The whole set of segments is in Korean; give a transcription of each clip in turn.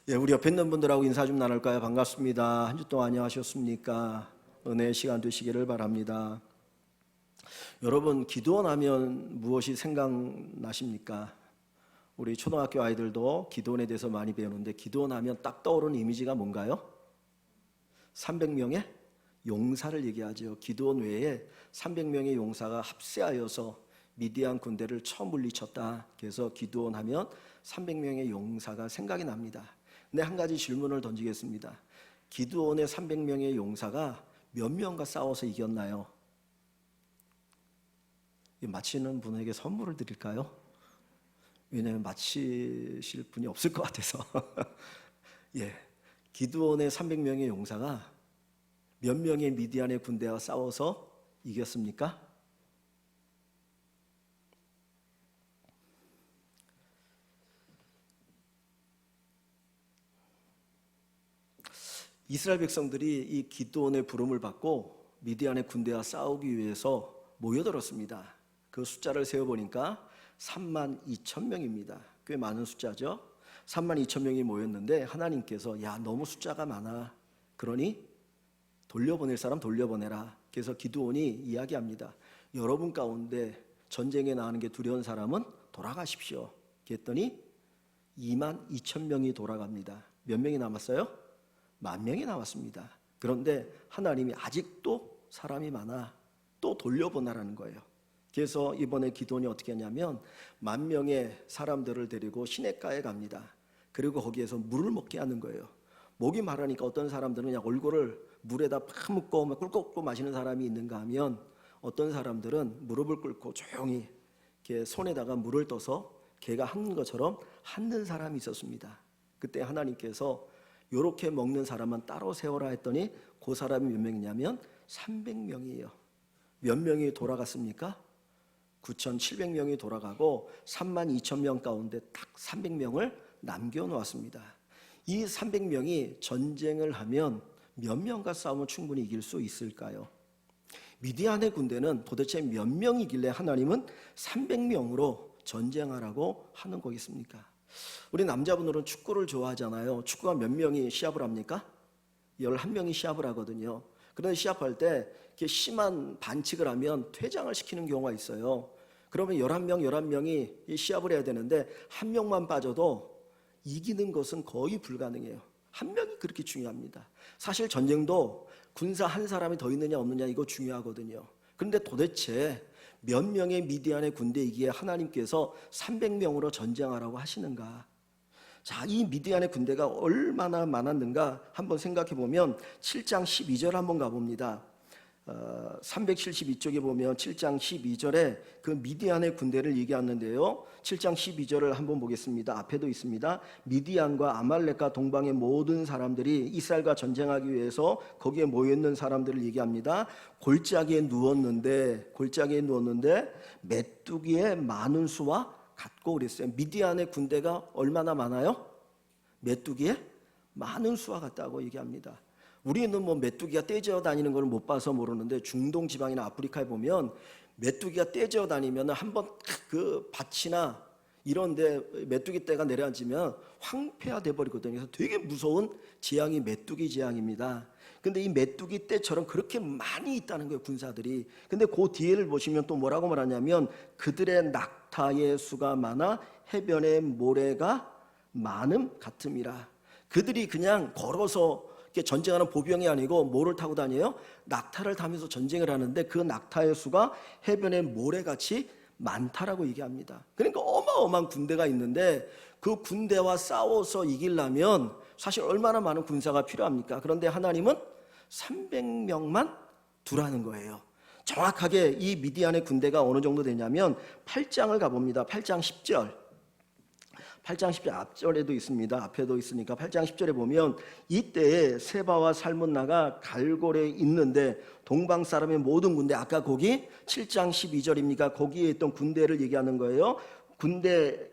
우리 옆에 있는 분들하고 인사 좀 나눌까요? 반갑습니다. 한 주 동안 안녕하셨습니까? 은혜의 시간 되시기를 바랍니다. 여러분, 기도원 하면 무엇이 생각나십니까? 우리 초등학교 아이들도 기도원에 대해서 많이 배우는데 기도원 하면 딱 떠오르는 이미지가 뭔가요? 300명의 용사를 얘기하죠. 기도원 외에 300명의 용사가 합세하여서 미디안 군대를 처음 물리쳤다. 그래서 기도원 하면 300명의 용사가 생각이 납니다. 근데 한 가지 질문을 던지겠습니다. 기드온의 300명의 용사가 몇 명과 싸워서 이겼나요? 맞히는 분에게 선물을 드릴까요? 왜냐하면 맞히실 분이 없을 것 같아서. 기드온의 300명의 용사가 몇 명의 미디안의 군대와 싸워서 이겼습니까? 이스라엘 백성들이 이 기드온의 부름을 받고 미디안의 군대와 싸우기 위해서 모여들었습니다. 그 숫자를 세어보니까 32,000명입니다. 꽤 많은 숫자죠. 32,000명이 모였는데 하나님께서 너무 숫자가 많아. 그러니 돌려보낼 사람 돌려보내라. 그래서 기드온이 이야기합니다. 여러분 가운데 전쟁에 나가는 게 두려운 사람은 돌아가십시오. 그랬더니 22,000명이 돌아갑니다. 몇 명이 남았어요? 10,000명이 나왔습니다. 그런데 하나님이 아직도 사람이 많아 또 돌려보내라는 거예요. 그래서 이번에 기드온이 어떻게 하냐면 10,000명의 사람들을 데리고 시냇가에 갑니다. 그리고 거기에서 물을 먹게 하는 거예요. 목이 마르니까 어떤 사람들은 그냥 얼굴을 물에다 파묻고 꿀꺽꿀꺽 마시는 사람이 있는가 하면 어떤 사람들은 무릎을 꿇고 조용히 이렇게 손에다가 물을 떠서 개가 핥는 것처럼 핥는 사람이 있었습니다. 그때 하나님께서 요렇게 먹는 사람만 따로 세워라 했더니 그 사람이 몇 명이냐면 300명이에요. 몇 명이 돌아갔습니까? 9,700명이 돌아가고 32,000명 가운데 딱 300명을 남겨놓았습니다. 이 300명이 전쟁을 하면 몇 명과 싸우면 충분히 이길 수 있을까요? 미디안의 군대는 도대체 몇 명이길래 하나님은 300명으로 전쟁하라고 하는 거겠습니까? 우리 남자분들은 축구를 좋아하잖아요. 축구가 몇 명이 시합을 합니까? 11명이 시합을 하거든요. 그런데 시합할 때 이렇게 심한 반칙을 하면 퇴장을 시키는 경우가 있어요. 그러면 11명이 시합을 해야 되는데 한 명만 빠져도 이기는 것은 거의 불가능해요. 한 명이 그렇게 중요합니다. 사실 전쟁도 군사 한 사람이 더 있느냐 없느냐 이거 중요하거든요. 그런데 도대체 몇 명의 미디안의 군대이기에 하나님께서 300명으로 전쟁하라고 하시는가? 자, 이 미디안의 군대가 얼마나 많았는가 한번 생각해 보면 7장 12절 한번 가봅니다. 372쪽에 보면 7장 12절에 그 미디안의 군대를 얘기하는데요. 7장 12절을 한번 보겠습니다. 앞에도 있습니다. 미디안과 아말렉과 동방의 모든 사람들이 이스라엘과 전쟁하기 위해서 거기에 모여있는 사람들을 얘기합니다. 골짜기에 누웠는데 메뚜기의 많은 수와 같고 그랬어요. 미디안의 군대가 얼마나 많아요? 메뚜기의 많은 수와 같다고 얘기합니다. 우리는 메뚜기가 떼지어 다니는 걸 못 봐서 모르는데 중동 지방이나 아프리카에 보면 메뚜기가 떼지어 다니면 한번 그 밭이나 이런데 메뚜기 떼가 내려앉으면 황폐화돼 버리거든요. 그래서 되게 무서운 재앙이 메뚜기 재앙입니다. 근데 이 메뚜기 떼처럼 그렇게 많이 있다는 거예요, 군사들이. 근데 그 뒤에를 보시면 또 뭐라고 말하냐면 그들의 낙타의 수가 많아 해변의 모래가 많음 같음이라. 그들이 그냥 걸어서 전쟁하는 보병이 아니고 뭐를 타고 다녀요? 낙타를 타면서 전쟁을 하는데 그 낙타의 수가 해변의 모래같이 많다라고 얘기합니다. 그러니까 어마어마한 군대가 있는데 그 군대와 싸워서 이기려면 사실 얼마나 많은 군사가 필요합니까? 그런데 하나님은 300명만 두라는 거예요. 정확하게 이 미디안의 군대가 어느 정도 되냐면 8장을 가봅니다. 8장 10절. 8장 10절 앞절에도 있습니다. 앞에도 있으니까 8장 10절에 보면 이때에 세바와 살문나가 갈골에 있는데 동방 사람의 모든 군대, 아까 거기 7장 12절입니까? 거기에 있던 군대를 얘기하는 거예요. 군대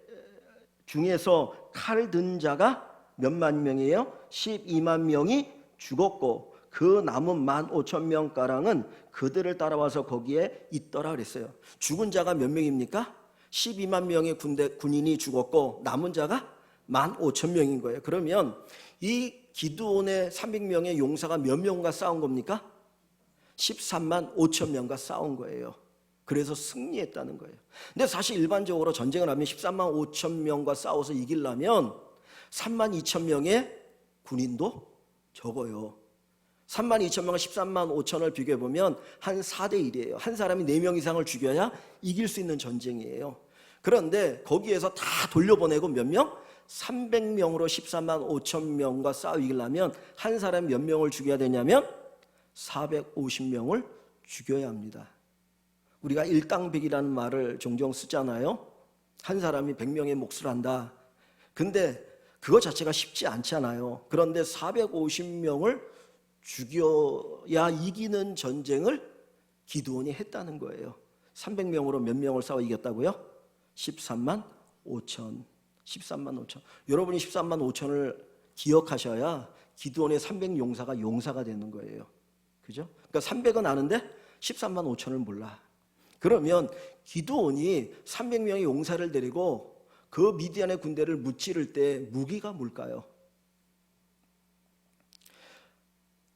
중에서 칼 든 자가 몇만 명이에요? 12만 명이 죽었고 그 남은 15,000명가량은 그들을 따라와서 거기에 있더라 그랬어요. 죽은 자가 몇 명입니까? 12만 명의 군인이 죽었고 남은 자가 15,000명인 거예요. 그러면 이 기드온의 300명의 용사가 몇 명과 싸운 겁니까? 13만 5천 명과 싸운 거예요. 그래서 승리했다는 거예요. 근데 사실 일반적으로 전쟁을 하면 13만 5천 명과 싸워서 이기려면 3만 2천 명의 군인도 적어요. 3만 2천 명과 13만 5천을 비교해보면 한 4대 1이에요. 한 사람이 4명 이상을 죽여야 이길 수 있는 전쟁이에요. 그런데 거기에서 다 돌려보내고 몇 명? 300명으로 13만 5천 명과 싸워 이기려면 한 사람이 몇 명을 죽여야 되냐면 450명을 죽여야 합니다. 우리가 일당백이라는 말을 종종 쓰잖아요. 한 사람이 100명의 몫을 한다. 근데 그거 자체가 쉽지 않잖아요. 그런데 450명을 죽여야 이기는 전쟁을 기드온이 했다는 거예요. 300명으로 몇 명을 싸워 이겼다고요? 13만 5천. 13만 5천. 여러분이 13만 5천을 기억하셔야 기드온의 300용사가 용사가 되는 거예요. 그죠? 그러니까 300은 아는데 13만 5천을 몰라. 그러면 기드온이 300명의 용사를 데리고 그 미디안의 군대를 무찌를 때 무기가 뭘까요?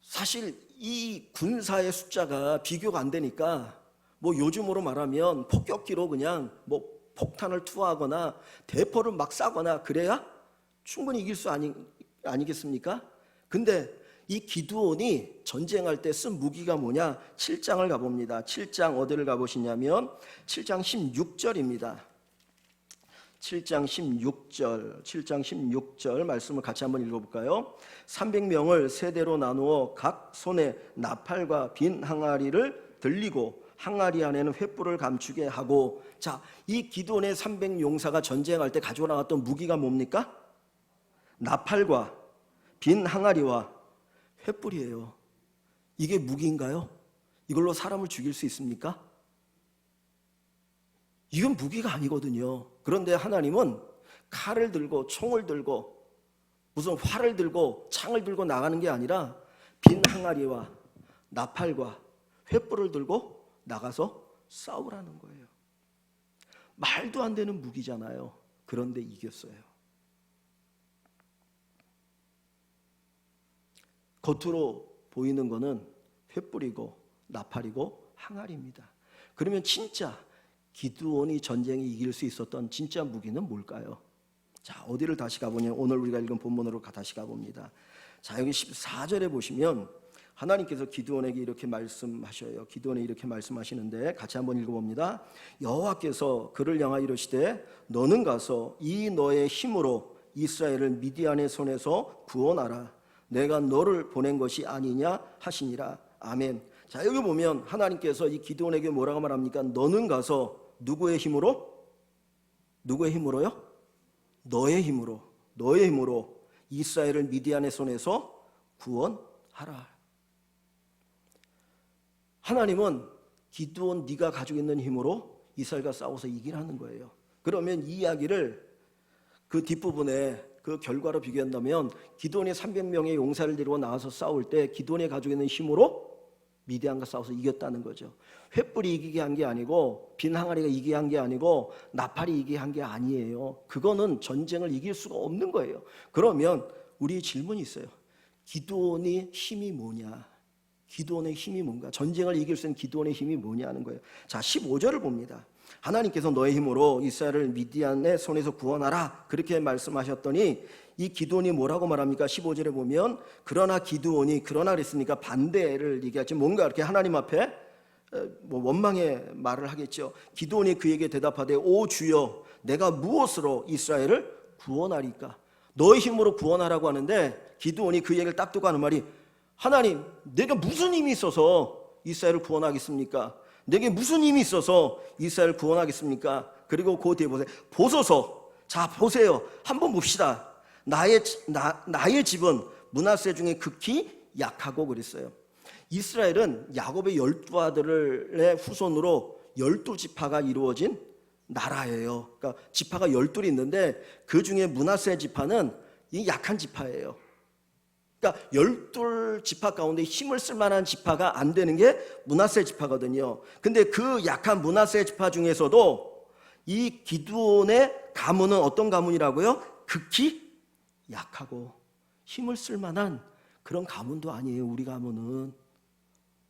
사실 이 군사의 숫자가 비교가 안 되니까 뭐 요즘으로 말하면 폭격기로 그냥 뭐 폭탄을 투하하거나 대포를 막 쏴거나 그래야 충분히 이길 수 아니겠습니까? 근데 이 기드온이 전쟁할 때 쓴 무기가 뭐냐? 7장을 가봅니다. 7장 어디를 가보시냐면 7장 16절입니다. 7장 16절 말씀을 같이 한번 읽어볼까요? 300명을 세대로 나누어 각 손에 나팔과 빈 항아리를 들리고 항아리 안에는 횃불을 감추게 하고, 자, 이 기드온의 300용사가 전쟁할 때 가지고 나왔던 무기가 뭡니까? 나팔과 빈 항아리와 횃불이에요. 이게 무기인가요? 이걸로 사람을 죽일 수 있습니까? 이건 무기가 아니거든요. 그런데 하나님은 칼을 들고 총을 들고 무슨 활을 들고 창을 들고 나가는 게 아니라 빈 항아리와 나팔과 횃불을 들고 나가서 싸우라는 거예요. 말도 안 되는 무기잖아요. 그런데 이겼어요. 겉으로 보이는 거는 횃불이고 나팔이고 항아리입니다. 그러면 진짜 기드온이 전쟁에 이길 수 있었던 진짜 무기는 뭘까요? 자, 어디를 다시 가보냐면 오늘 우리가 읽은 본문으로 다시 가봅니다. 자, 여기 14절에 보시면 하나님께서 기드온에게 이렇게 말씀하셔요. 기드온에 이렇게 말씀하시는데 같이 한번 읽어봅니다. 여호와께서 그를 향하여 이르시되 너는 가서 이 너의 힘으로 이스라엘을 미디안의 손에서 구원하라. 내가 너를 보낸 것이 아니냐 하시니라. 아멘. 자, 여기 보면 하나님께서 이 기드온에게 뭐라고 말합니까? 너는 가서 누구의 힘으로? 누구의 힘으로요? 너의 힘으로. 너의 힘으로 이스라엘을 미디안의 손에서 구원하라. 하나님은 기드온 네가 가지고 있는 힘으로 이스라엘과 싸워서 이기라는 거예요. 그러면 이 이야기를 그 뒷부분에 그 결과로 비교한다면 기드온이 300명의 용사를 데리고 나와서 싸울 때 기드온이 가지고 있는 힘으로 미디안과 싸워서 이겼다는 거죠. 횃불이 이기게 한 게 아니고 빈 항아리가 이기게 한 게 아니고 나팔이 이기게 한 게 아니에요. 그거는 전쟁을 이길 수가 없는 거예요. 그러면 우리 질문이 있어요. 기드온의 힘이 뭐냐? 기드온의 힘이 뭔가? 전쟁을 이길 수 있는 기드온의 힘이 뭐냐는 거예요. 자, 15절을 봅니다. 하나님께서 너의 힘으로 이스라엘을 미디안의 손에서 구원하라 그렇게 말씀하셨더니 이 기드온이 뭐라고 말합니까? 15절에 보면 그러나 기드온이 그러나 그랬으니까 반대를 얘기하지 뭔가 이렇게 하나님 앞에 뭐 원망의 말을 하겠죠. 기드온이 그에게 대답하되 오 주여 내가 무엇으로 이스라엘을 구원하리까? 너의 힘으로 구원하라고 하는데 기드온이 그 얘기를 딱 듣고 하는 말이 하나님 내가 무슨 힘이 있어서 이스라엘을 구원하겠습니까? 내게 무슨 힘이 있어서 이스라엘을 구원하겠습니까? 그리고 그 뒤에 보소서. 자, 보세요. 한번 봅시다. 나의 집은 므낫세 중에 극히 약하고 그랬어요. 이스라엘은 야곱의 12아들의 후손으로 12지파가 이루어진 나라예요. 그러니까 지파가 12이 있는데 그 중에 므낫세 지파는 이 약한 지파예요. 그러니까 12지파 가운데 힘을 쓸 만한 지파가 안 되는 게 므낫세 지파거든요. 근데 그 약한 므낫세 지파 중에서도 이 기드온의 가문은 어떤 가문이라고요? 극히 약하고 힘을 쓸 만한 그런 가문도 아니에요. 우리 가문은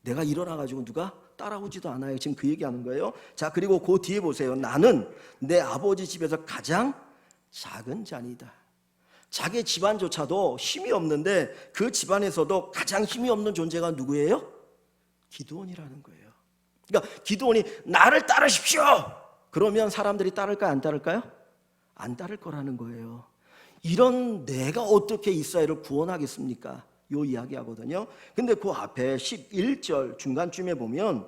내가 일어나가지고 누가 따라오지도 않아요. 지금 그 얘기하는 거예요. 자, 그리고 그 뒤에 보세요. 나는 내 아버지 집에서 가장 작은 자니다. 자기 집안조차도 힘이 없는데 그 집안에서도 가장 힘이 없는 존재가 누구예요? 기드온이라는 거예요. 그러니까 기드온이 나를 따르십시오. 그러면 사람들이 따를까요? 안 따를까요? 안 따를 거라는 거예요. 이런 내가 어떻게 이스라엘을 구원하겠습니까? 요 이야기하거든요. 근데 그 앞에 11절 중간쯤에 보면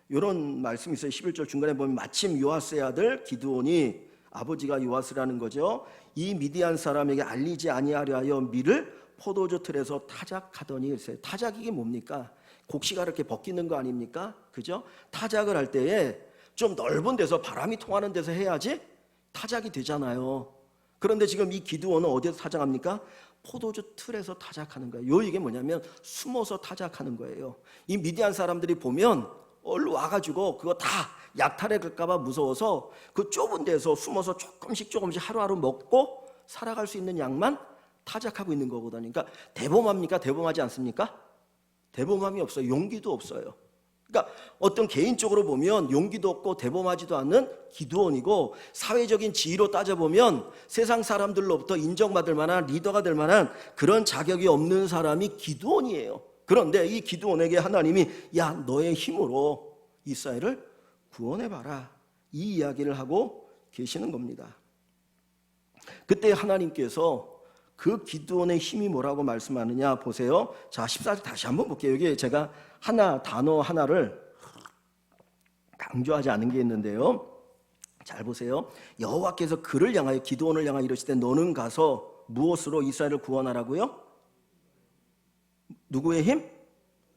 이런 말씀이 있어요. 11절 중간에 보면 마침 요아스의 아들 기드온이 아버지가 요아스라는 거죠. 이 미디안 사람에게 알리지 아니하려 하여 밀을 포도주 틀에서 타작하더니 글쎄요. 타작 이게 뭡니까? 곡식이 이렇게 벗기는 거 아닙니까? 그죠? 타작을 할 때에 좀 넓은 데서 바람이 통하는 데서 해야지 타작이 되잖아요. 그런데 지금 이 기드온은 어디서 타작합니까? 포도주 틀에서 타작하는 거예요. 이게 뭐냐면 숨어서 타작하는 거예요. 이 미디안 사람들이 보면 얼른 와가지고 그거 다 약탈해 갈까봐 무서워서 그 좁은 데서 숨어서 조금씩 하루하루 먹고 살아갈 수 있는 양만 타작하고 있는 거거든요. 그러니까 대범합니까? 대범하지 않습니까? 대범함이 없어요. 용기도 없어요. 그러니까 어떤 개인적으로 보면 용기도 없고 대범하지도 않는 기드온이고, 사회적인 지위로 따져보면 세상 사람들로부터 인정받을 만한 리더가 될 만한 그런 자격이 없는 사람이 기드온이에요. 그런데 이 기드온에게 하나님이 야, 너의 힘으로 이스라엘을 구원해봐라, 이 이야기를 하고 계시는 겁니다. 그때 하나님께서 그 기드온의 힘이 뭐라고 말씀하느냐 보세요. 자, 14절 다시 한번 볼게요. 여기 제가 단어 하나를 강조하지 않은 게 있는데요. 잘 보세요. 여호와께서 그를 향하여, 기드온을 향하여 이르시되 너는 가서 무엇으로 이스라엘을 구원하라고요? 누구의 힘?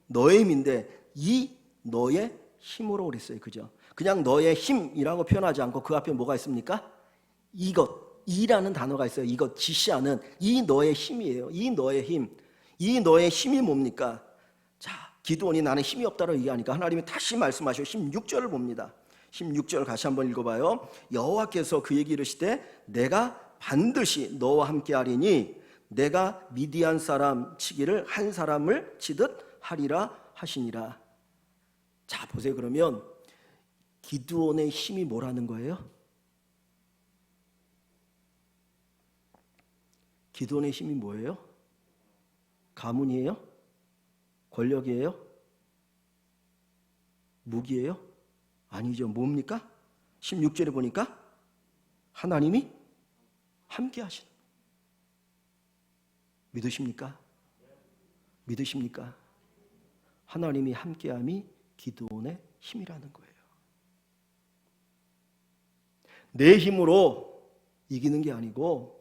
너의 힘인데 이 너의 힘으로 그랬어요. 그죠? 그냥 너의 힘이라고 표현하지 않고 그 앞에 뭐가 있습니까? 이라는 단어가 있어요. 이것 지시하는 이 너의 힘이에요. 이 너의 힘. 이 너의 힘이 뭡니까? 자, 기드온이 나는 힘이 없다고 얘기하니까 하나님이 다시 말씀하시고 16절을 봅니다. 16절 같이 한번 읽어봐요. 여호와께서 그에게 이르시되 내가 반드시 너와 함께 하리니 내가 미디안 사람 치기를 한 사람을 치듯 하리라 하시니라. 자, 보세요. 그러면 기드온의 힘이 뭐라는 거예요? 기드온의 힘이 뭐예요? 가문이에요? 권력이에요? 무기예요? 아니죠. 뭡니까? 16절에 보니까 하나님이 함께 하시는. 믿으십니까? 믿으십니까? 하나님이 함께함이 기드온의 힘이라는 거예요. 내 힘으로 이기는 게 아니고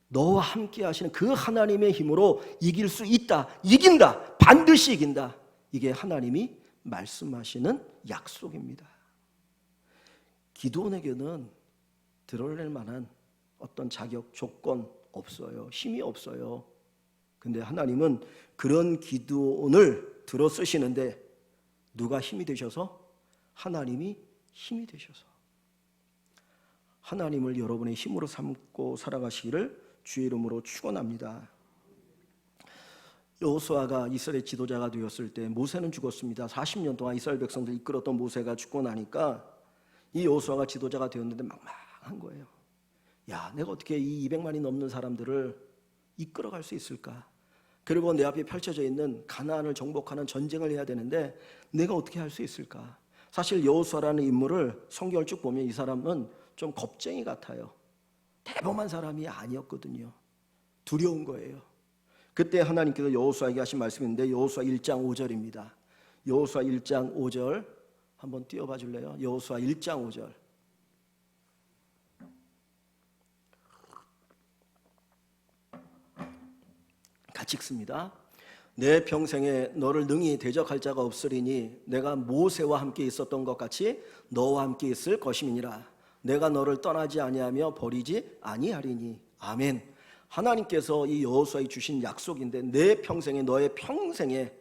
너와 함께 하시는 그 하나님의 힘으로 이길 수 있다. 이긴다. 반드시 이긴다. 이게 하나님이 말씀하시는 약속입니다. 기드온에게는 드러낼 만한 어떤 자격, 조건 없어요. 힘이 없어요. 근데 하나님은 그런 기드온을 들어 쓰시는데 누가 힘이 되셔서? 하나님이 힘이 되셔서. 하나님을 여러분의 힘으로 삼고 살아가시기를 주의 이름으로 축원합니다. 여호수아가 이스라엘 지도자가 되었을 때 모세는 죽었습니다. 40년 동안 이스라엘 백성들 이끌었던 모세가 죽고 나니까 이 여호수아가 지도자가 되었는데 막막한 거예요. 야, 내가 어떻게 이 200만이 넘는 사람들을 이끌어갈 수 있을까? 그리고 내 앞에 펼쳐져 있는 가나안을 정복하는 전쟁을 해야 되는데 내가 어떻게 할 수 있을까? 사실 여호수아라는 인물을 성경을 쭉 보면 이 사람은 좀 겁쟁이 같아요. 대범한 사람이 아니었거든요. 두려운 거예요. 그때 하나님께서 여호수아에게 하신 말씀인데 여호수아 1장 5절입니다. 여호수아 1장 5절 한번 띄워봐 줄래요? 여호수아 1장 5절. 같이 읽습니다. 내 평생에 너를 능히 대적할 자가 없으리니 내가 모세와 함께 있었던 것 같이 너와 함께 있을 것임이니라. 내가 너를 떠나지 아니하며 버리지 아니하리니. 아멘. 하나님께서 이 여호수아에 주신 약속인데 내 평생에, 너의 평생에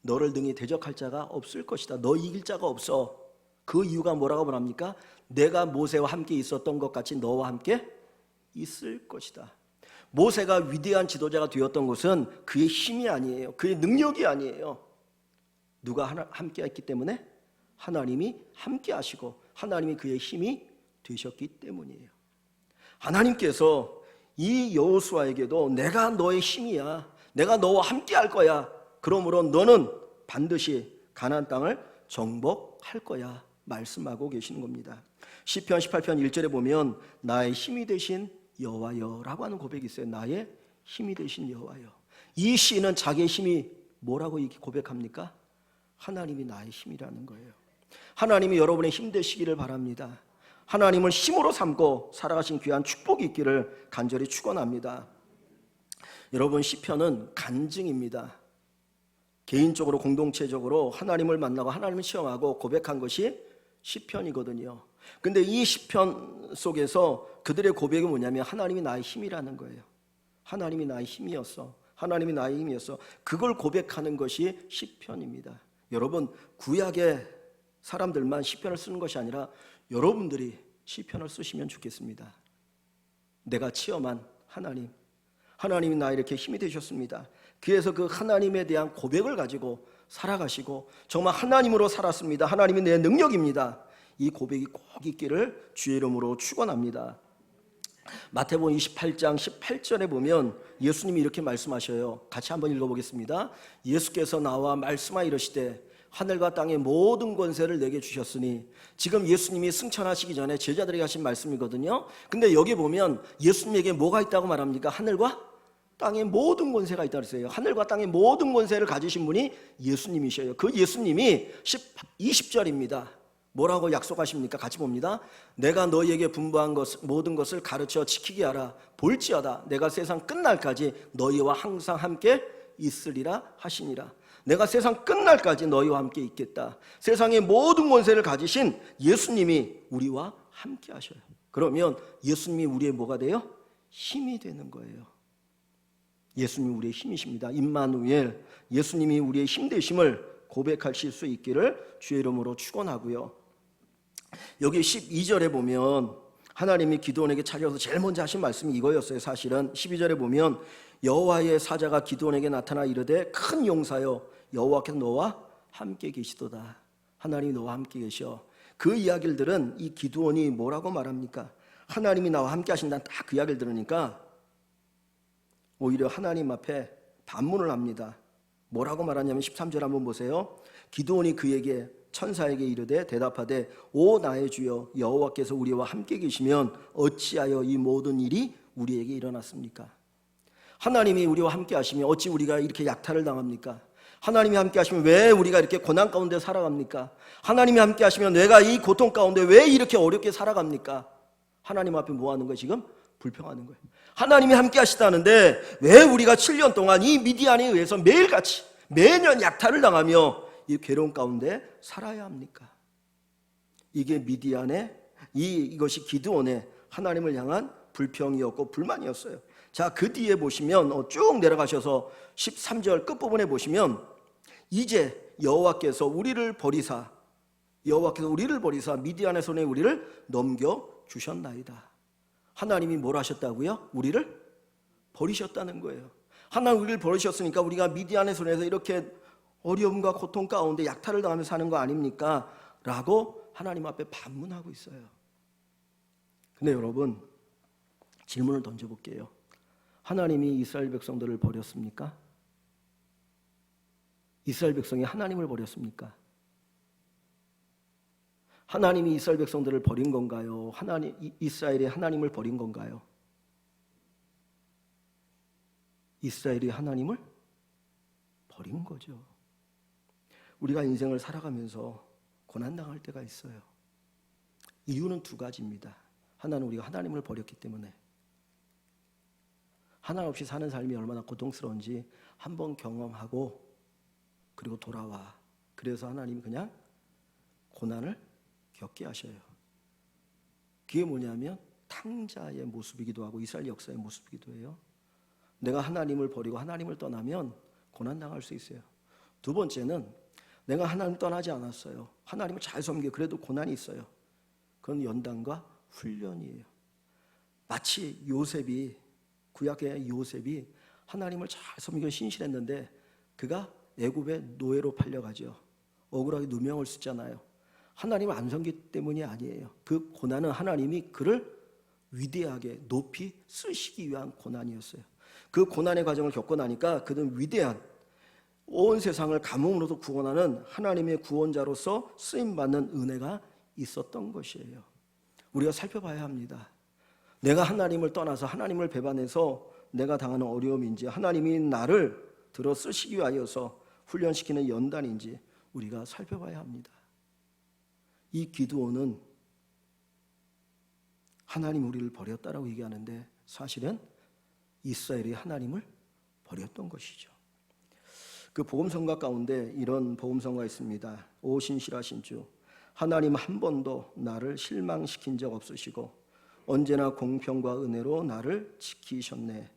너를 능히 대적할 자가 없을 것이다. 너 이길 자가 없어. 그 이유가 뭐라고 말합니까? 내가 모세와 함께 있었던 것 같이 너와 함께 있을 것이다. 모세가 위대한 지도자가 되었던 것은 그의 힘이 아니에요. 그의 능력이 아니에요. 누가 함께 했기 때문에? 하나님이 함께 하시고 하나님이 그의 힘이 되셨기 때문이에요. 하나님께서 이 여호수아에게도 내가 너의 힘이야, 내가 너와 함께 할 거야, 그러므로 너는 반드시 가나안 땅을 정복할 거야 말씀하고 계시는 겁니다. 시편 18편 1절에 보면 나의 힘이 되신 여호와여 라고 하는 고백이 있어요. 나의 힘이 되신 여호와여. 이 시인은 자기의 힘이 뭐라고 이렇게 고백합니까? 하나님이 나의 힘이라는 거예요. 하나님이 여러분의 힘 되시기를 바랍니다. 하나님을 힘으로 삼고 살아가신 귀한 축복이 있기를 간절히 축원합니다. 여러분, 시편은 간증입니다. 개인적으로 공동체적으로 하나님을 만나고 하나님을 체험하고 고백한 것이 시편이거든요. 근데 이 시편 속에서 그들의 고백이 뭐냐면 하나님이 나의 힘이라는 거예요. 하나님이 나의 힘이었어. 하나님이 나의 힘이었어. 그걸 고백하는 것이 시편입니다. 여러분, 구약의 사람들만 시편을 쓰는 것이 아니라 여러분들이 시편을 쓰시면 좋겠습니다. 내가 체험한 하나님, 하나님이 나에게 힘이 되셨습니다. 그래서 그 하나님에 대한 고백을 가지고 살아가시고 정말 하나님으로 살았습니다. 하나님이 내 능력입니다. 이 고백이 꼭 있기를 주의 이름으로 축원합니다. 마태복음 28장 18절에 보면 예수님이 이렇게 말씀하셔요. 같이 한번 읽어보겠습니다. 예수께서 나와 말씀하여 이르시되 하늘과 땅의 모든 권세를 내게 주셨으니, 지금 예수님이 승천하시기 전에 제자들에게 하신 말씀이거든요. 근데 여기 보면 예수님에게 뭐가 있다고 말합니까? 하늘과 땅의 모든 권세가 있다고 했어요. 하늘과 땅의 모든 권세를 가지신 분이 예수님이셔요. 그 예수님이 20절입니다. 뭐라고 약속하십니까? 같이 봅니다. 내가 너희에게 분부한 모든 것을 가르쳐 지키게 하라. 볼지어다 내가 세상 끝날까지 너희와 항상 함께 있으리라 하시니라. 내가 세상 끝날까지 너희와 함께 있겠다. 세상의 모든 권세를 가지신 예수님이 우리와 함께 하셔요. 그러면 예수님이 우리의 뭐가 돼요? 힘이 되는 거예요. 예수님이 우리의 힘이십니다. 임마누엘, 예수님이 우리의 힘 되심을 고백하실 수 있기를 주의 이름으로 축원하고요. 여기 12절에 보면 하나님이 기드온에게 차려서 제일 먼저 하신 말씀이 이거였어요. 사실은 12절에 보면 여호와의 사자가 기드온에게 나타나 이르되 큰 용사여 여호와께서 너와 함께 계시도다. 하나님이 너와 함께 계셔. 그 이야기를 들은 이 기드온이 뭐라고 말합니까? 하나님이 나와 함께 하신다는 딱 그 이야기를 들으니까 오히려 하나님 앞에 반문을 합니다. 뭐라고 말하냐면 13절 한번 보세요. 기드온이 그에게 천사에게 이르되 대답하되 오 나의 주여 여호와께서 우리와 함께 계시면 어찌하여 이 모든 일이 우리에게 일어났습니까? 하나님이 우리와 함께 하시면 어찌 우리가 이렇게 약탈을 당합니까? 하나님이 함께 하시면 왜 우리가 이렇게 고난 가운데 살아갑니까? 하나님이 함께 하시면 내가 이 고통 가운데 왜 이렇게 어렵게 살아갑니까? 하나님 앞에 뭐 하는 거예요? 지금 불평하는 거예요. 하나님이 함께 하시다는데 왜 우리가 7년 동안 이 미디안에 의해서 매일같이 매년 약탈을 당하며 이 괴로운 가운데 살아야 합니까? 이게 미디안의 이것이 기드온의 하나님을 향한 불평이었고 불만이었어요. 자, 그 뒤에 보시면 쭉 내려가셔서 13절 끝부분에 보시면 이제 여호와께서 우리를 버리사 미디안의 손에 우리를 넘겨 주셨나이다. 하나님이 뭘 하셨다고요? 우리를 버리셨다는 거예요. 하나님 우리를 버리셨으니까 우리가 미디안의 손에서 이렇게 어려움과 고통 가운데 약탈을 당하며 사는 거 아닙니까? 라고 하나님 앞에 반문하고 있어요. 근데 여러분, 질문을 던져볼게요. 하나님이 이스라엘 백성들을 버렸습니까? 이스라엘 백성이 하나님을 버렸습니까? 하나님이 이스라엘 백성들을 버린 건가요? 이스라엘이 하나님을 버린 건가요? 이스라엘이 하나님을 버린 거죠. 우리가 인생을 살아가면서 고난당할 때가 있어요. 이유는 두 가지입니다. 하나는 우리가 하나님을 버렸기 때문에, 하나님 없이 사는 삶이 얼마나 고통스러운지 한번 경험하고 그리고 돌아와. 그래서 하나님이 그냥 고난을 겪게 하셔요. 그게 뭐냐면 탕자의 모습이기도 하고 이스라엘 역사의 모습이기도 해요. 내가 하나님을 버리고 하나님을 떠나면 고난당할 수 있어요. 두 번째는 내가 하나님 떠나지 않았어요. 하나님을 잘 섬기고 그래도 고난이 있어요. 그건 연단과 훈련이에요. 마치 요셉이, 구약의 요셉이 하나님을 잘 섬기고 신실했는데 그가 애굽의 노예로 팔려가죠. 억울하게 누명을 쓰잖아요. 하나님을 안 섬기기 때문이 아니에요. 그 고난은 하나님이 그를 위대하게 높이 쓰시기 위한 고난이었어요. 그 고난의 과정을 겪고 나니까 그는 위대한, 온 세상을 가뭄으로부터 구원하는 하나님의 구원자로서 쓰임받는 은혜가 있었던 것이에요. 우리가 살펴봐야 합니다. 내가 하나님을 떠나서 하나님을 배반해서 내가 당하는 어려움인지, 하나님이 나를 들어 쓰시기 위하여서 훈련시키는 연단인지 우리가 살펴봐야 합니다. 이 기드온은 하나님 우리를 버렸다라고 얘기하는데 사실은 이스라엘이 하나님을 버렸던 것이죠. 그 복음성가 가운데 이런 복음성가 있습니다. 오 신실하신 주, 하나님 한 번도 나를 실망시킨 적 없으시고 언제나 공평과 은혜로 나를 지키셨네.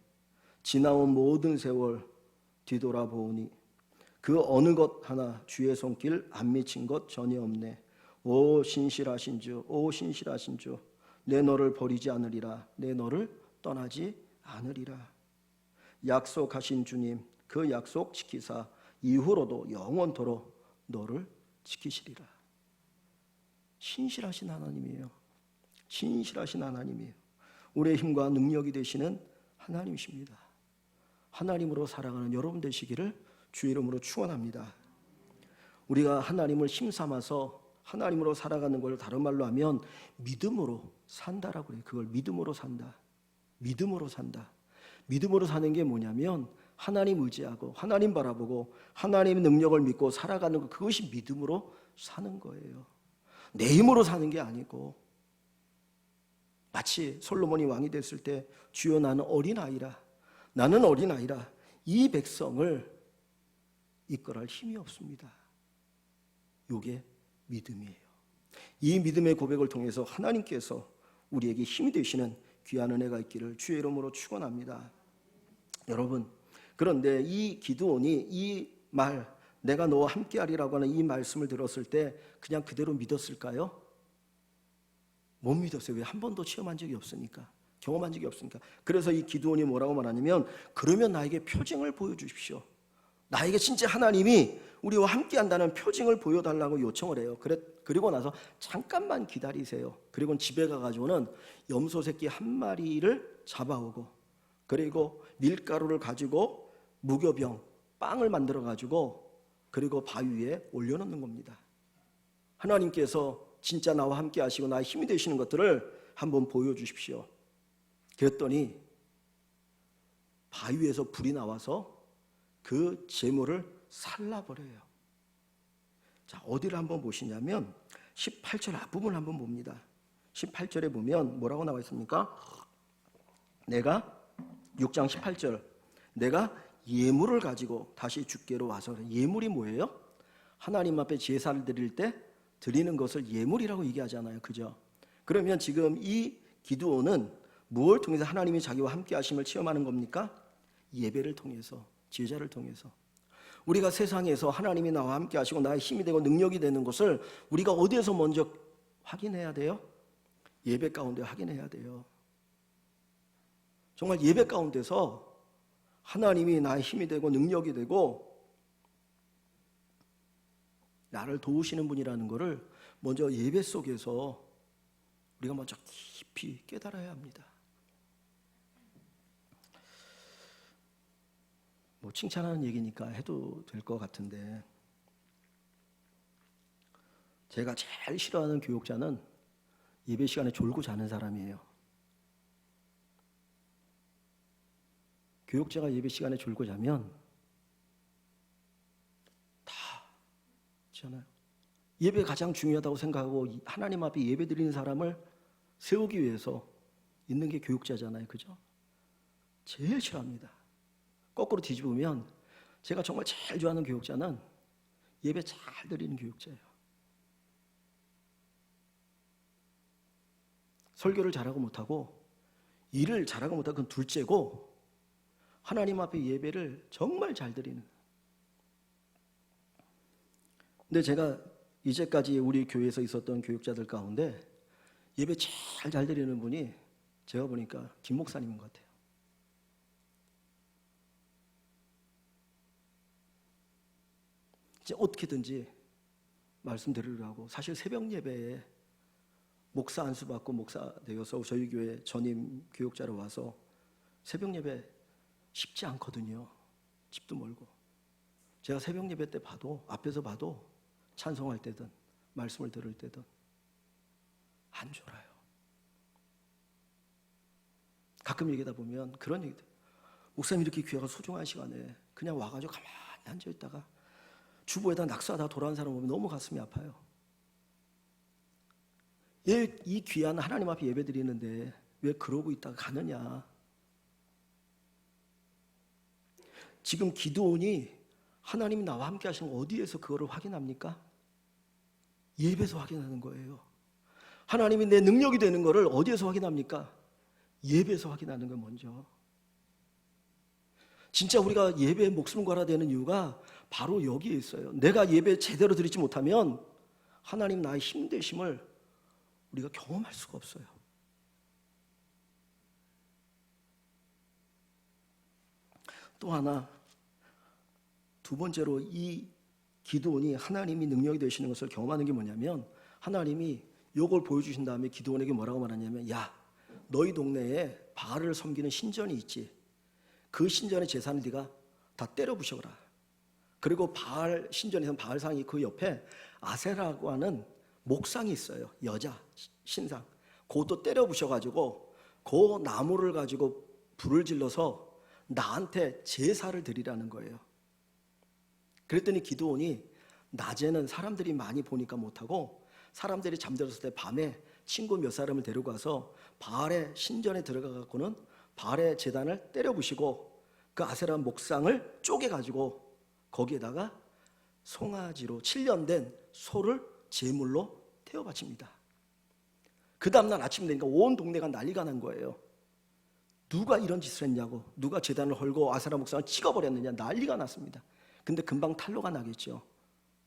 지나온 모든 세월 뒤돌아보니 그 어느 것 하나 주의 손길 안 미친 것 전혀 없네. 오 신실하신 주, 오 신실하신 주, 내 너를 버리지 않으리라, 내 너를 떠나지 않으리라. 약속하신 주님, 그 약속 지키사 이후로도 영원토록 너를 지키시리라. 신실하신 하나님이에요. 신실하신 하나님이에요. 우리의 힘과 능력이 되시는 하나님이십니다. 하나님으로 살아가는 여러분 되시기를 주의 이름으로 축원합니다. 우리가 하나님을 힘삼아서 하나님으로 살아가는 걸 다른 말로 하면 믿음으로 산다라고 해요. 그걸 믿음으로 산다. 믿음으로 산다. 믿음으로 사는 게 뭐냐면 하나님 의지하고 하나님 바라보고 하나님의 능력을 믿고 살아가는 것, 그것이 믿음으로 사는 거예요. 내 힘으로 사는 게 아니고, 마치 솔로몬이 왕이 됐을 때 주여 나는 어린아이라, 나는 어린아이라, 이 백성을 이끌어갈 힘이 없습니다. 이게 믿음이에요. 이 믿음의 고백을 통해서 하나님께서 우리에게 힘이 되시는 귀한 은혜가 있기를 주의 이름으로 축원합니다. 여러분, 그런데 이 기드온이 이 말, 내가 너와 함께하리라고 하는 이 말씀을 들었을 때 그냥 그대로 믿었을까요? 못 믿었어요. 왜? 한 번도 체험한 적이 없으니까, 경험한 적이 없으니까. 그래서 이 기드온이 뭐라고 말하냐면, 그러면 나에게 표징을 보여주십시오. 나에게 진짜 하나님이 우리와 함께한다는 표징을 보여달라고 요청을 해요. 그리고 나서 잠깐만 기다리세요. 그리고 집에 가가지고는 염소 새끼 한 마리를 잡아오고, 그리고 밀가루를 가지고 무교병, 빵을 만들어 가지고 그리고 바위 위에 올려놓는 겁니다. 하나님께서 진짜 나와 함께 하시고 나의 힘이 되시는 것들을 한번 보여주십시오. 그랬더니 바위 위에서 불이 나와서 그 제물을 살라버려요. 자, 어디를 한번 보시냐면 18절 앞부분을 한번 봅니다. 18절에 보면 뭐라고 나와 있습니까? 내가 6장 18절, 내가 예물을 가지고 다시 주께로 와서, 예물이 뭐예요? 하나님 앞에 제사를 드릴 때 드리는 것을 예물이라고 얘기하잖아요. 그죠? 그러면 지금 이 기드온은 무엇을 통해서 하나님이 자기와 함께 하심을 체험하는 겁니까? 예배를 통해서, 제자를 통해서. 우리가 세상에서 하나님이 나와 함께 하시고 나의 힘이 되고 능력이 되는 것을 우리가 어디에서 먼저 확인해야 돼요? 예배 가운데 확인해야 돼요. 정말 예배 가운데서 하나님이 나의 힘이 되고 능력이 되고 나를 도우시는 분이라는 것을 먼저 예배 속에서 우리가 먼저 깊이 깨달아야 합니다. 뭐 칭찬하는 얘기니까 해도 될 것 같은데, 제가 제일 싫어하는 교육자는 예배 시간에 졸고 자는 사람이에요. 교육자가 예배 시간에 졸고 자면 다 있잖아요. 예배 가장 중요하다고 생각하고 하나님 앞에 예배 드리는 사람을 세우기 위해서 있는 게 교육자잖아요. 그죠? 제일 싫어합니다. 거꾸로 뒤집으면 제가 정말 제일 좋아하는 교육자는 예배 잘 드리는 교육자예요. 설교를 잘하고 못하고 일을 잘하고 못하고 그건 둘째고, 하나님 앞에 예배를 정말 잘 드리는. 근데 제가 이제까지 우리 교회에서 있었던 교육자들 가운데 예배 제일 잘 드리는 분이 제가 보니까 김 목사님인 것 같아요. 이제 어떻게든지 말씀드리려고 사실 새벽 예배에 목사 안수 받고 목사 되어서 저희 교회 전임 교육자로 와서 새벽 예배 쉽지 않거든요. 집도 멀고. 제가 새벽 예배 때 봐도 앞에서 봐도 찬송할 때든 말씀을 들을 때든 안 졸아요. 가끔 얘기하다 보면 그런 얘기들, 목사님 이렇게 귀하고 소중한 시간에 그냥 와가지고 가만히 앉아있다가 주보에다 낙서하다 돌아온 사람 보면 너무 가슴이 아파요. 이 귀한 하나님 앞에 예배 드리는데 왜 그러고 있다가 가느냐. 지금 기드온이 하나님이 나와 함께 하시는 거 어디에서 그거를 확인합니까? 예배에서 확인하는 거예요. 하나님이 내 능력이 되는 거를 어디에서 확인합니까? 예배에서 확인하는 거 먼저. 진짜 우리가 예배에 목숨을 걸어야 되는 이유가 바로 여기에 있어요. 내가 예배 제대로 드리지 못하면 하나님 나의 힘 되심을 우리가 경험할 수가 없어요. 또 하나, 두 번째로 이 기드온이 하나님이 능력이 되시는 것을 경험하는 게 뭐냐면, 하나님이 요걸 보여주신 다음에 기드온에게 뭐라고 말하냐면, 야, 너희 동네에 바알을 섬기는 신전이 있지. 그 신전의 제사는 네가 다 때려 부셔라. 그리고 바알 신전에서는 바알상이 그 옆에 아세라고 하는 목상이 있어요. 여자 신상. 그것도 때려 부셔가지고 그 나무를 가지고 불을 질러서 나한테 제사를 드리라는 거예요. 그랬더니 기드온이 낮에는 사람들이 많이 보니까 못하고 사람들이 잠들었을 때 밤에 친구 몇 사람을 데리고 가서 바알의 신전에 들어가 갖고는 바알의 제단을 때려 부시고 그 아세라 목상을 쪼개 가지고 거기에다가 송아지로 7년 된 소를 제물로 태워 바칩니다. 그 다음날 아침 되니까 온 동네가 난리가 난 거예요. 누가 이런 짓을 했냐고, 누가 제단을 헐고 아세라 목상을 찍어버렸느냐, 난리가 났습니다. 근데 금방 탄로가 나겠죠.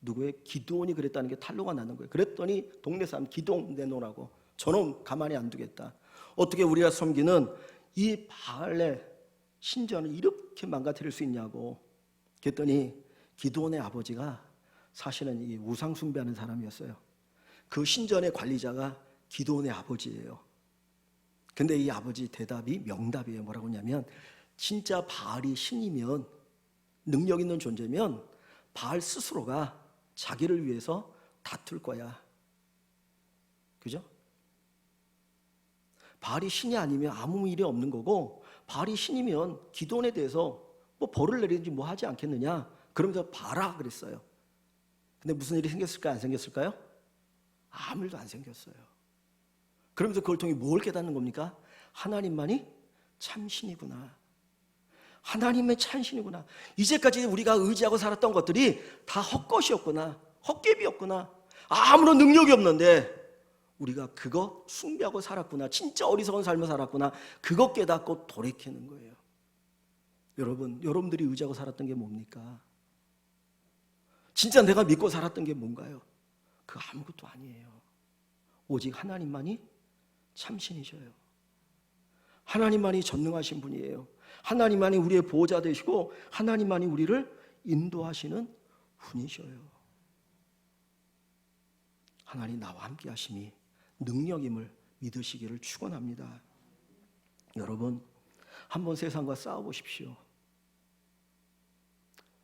누구의? 기드온이 그랬다는 게 탄로가 나는 거예요. 그랬더니 동네 사람 기드온 내놓으라고, 저놈 가만히 안 두겠다. 어떻게 우리가 섬기는 이 바알의 신전을 이렇게 망가뜨릴 수 있냐고. 그랬더니 기드온의 아버지가 사실은 이 우상 숭배하는 사람이었어요. 그 신전의 관리자가 기드온의 아버지예요. 근데 이 아버지 대답이 명답이에요. 뭐라고 하냐면, 진짜 바알이 신이면, 능력 있는 존재면 바알 스스로가 자기를 위해서 다툴 거야. 그죠? 바알이 신이 아니면 아무 일이 없는 거고, 바알이 신이면 기드온에 대해서 뭐 벌을 내리든지 뭐 하지 않겠느냐. 그러면서 봐라 그랬어요. 근데 무슨 일이 생겼을까요? 안 생겼을까요? 아무 일도 안 생겼어요. 그러면서 그걸 통해 뭘 깨닫는 겁니까? 하나님만이 참신이구나. 하나님의 참신이구나. 이제까지 우리가 의지하고 살았던 것들이 다 헛것이었구나. 헛개비였구나. 아무런 능력이 없는데 우리가 그거 숭배하고 살았구나. 진짜 어리석은 삶을 살았구나. 그거 깨닫고 돌이키는 거예요. 여러분들이 의지하고 살았던 게 뭡니까? 진짜 내가 믿고 살았던 게 뭔가요? 그거 아무것도 아니에요. 오직 하나님만이 참신이셔요. 하나님만이 전능하신 분이에요. 하나님만이 우리의 보호자 되시고 하나님만이 우리를 인도하시는 분이셔요. 하나님 나와 함께 하심이 능력임을 믿으시기를 축원합니다. 여러분, 한번 세상과 싸워보십시오.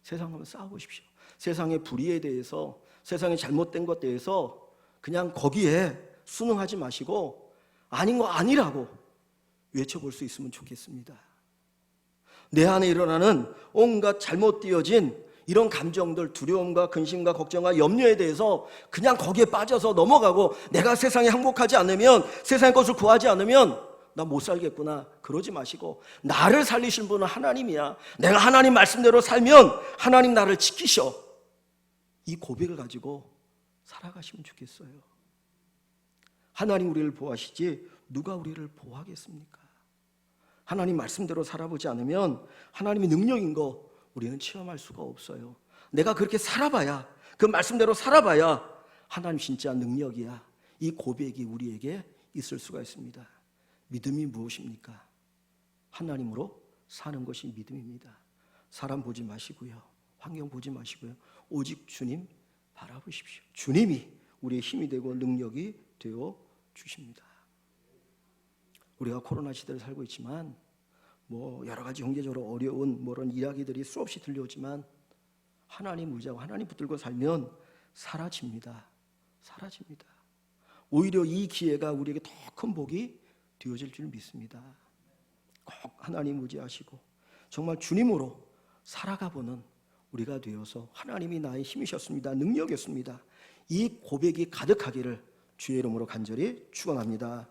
세상과 싸워보십시오. 세상의 불의에 대해서, 세상의 잘못된 것에 대해서 그냥 거기에 순응하지 마시고 아닌 거 아니라고 외쳐볼 수 있으면 좋겠습니다. 내 안에 일어나는 온갖 잘못되어진 이런 감정들, 두려움과 근심과 걱정과 염려에 대해서 그냥 거기에 빠져서 넘어가고, 내가 세상에 항복하지 않으면, 세상의 것을 구하지 않으면 나 못 살겠구나, 그러지 마시고, 나를 살리신 분은 하나님이야. 내가 하나님 말씀대로 살면 하나님 나를 지키셔. 이 고백을 가지고 살아가시면 좋겠어요. 하나님 우리를 보호하시지 누가 우리를 보호하겠습니까? 하나님 말씀대로 살아보지 않으면 하나님의 능력인 거 우리는 체험할 수가 없어요. 내가 그렇게 살아봐야, 그 말씀대로 살아봐야 하나님 진짜 능력이야, 이 고백이 우리에게 있을 수가 있습니다. 믿음이 무엇입니까? 하나님으로 사는 것이 믿음입니다. 사람 보지 마시고요. 환경 보지 마시고요. 오직 주님 바라보십시오. 주님이 우리의 힘이 되고 능력이 되어 주십니다. 우리가 코로나 시대를 살고 있지만 여러 가지 경제적으로 어려운 그런 이야기들이 수없이 들려오지만 하나님 의지하고 하나님 붙들고 살면 사라집니다. 사라집니다. 오히려 이 기회가 우리에게 더 큰 복이 되어질 줄 믿습니다. 꼭 하나님 의지하시고 정말 주님으로 살아가보는 우리가 되어서 하나님이 나의 힘이셨습니다. 능력이었습니다. 이 고백이 가득하기를 주의 이름으로 간절히 축원합니다.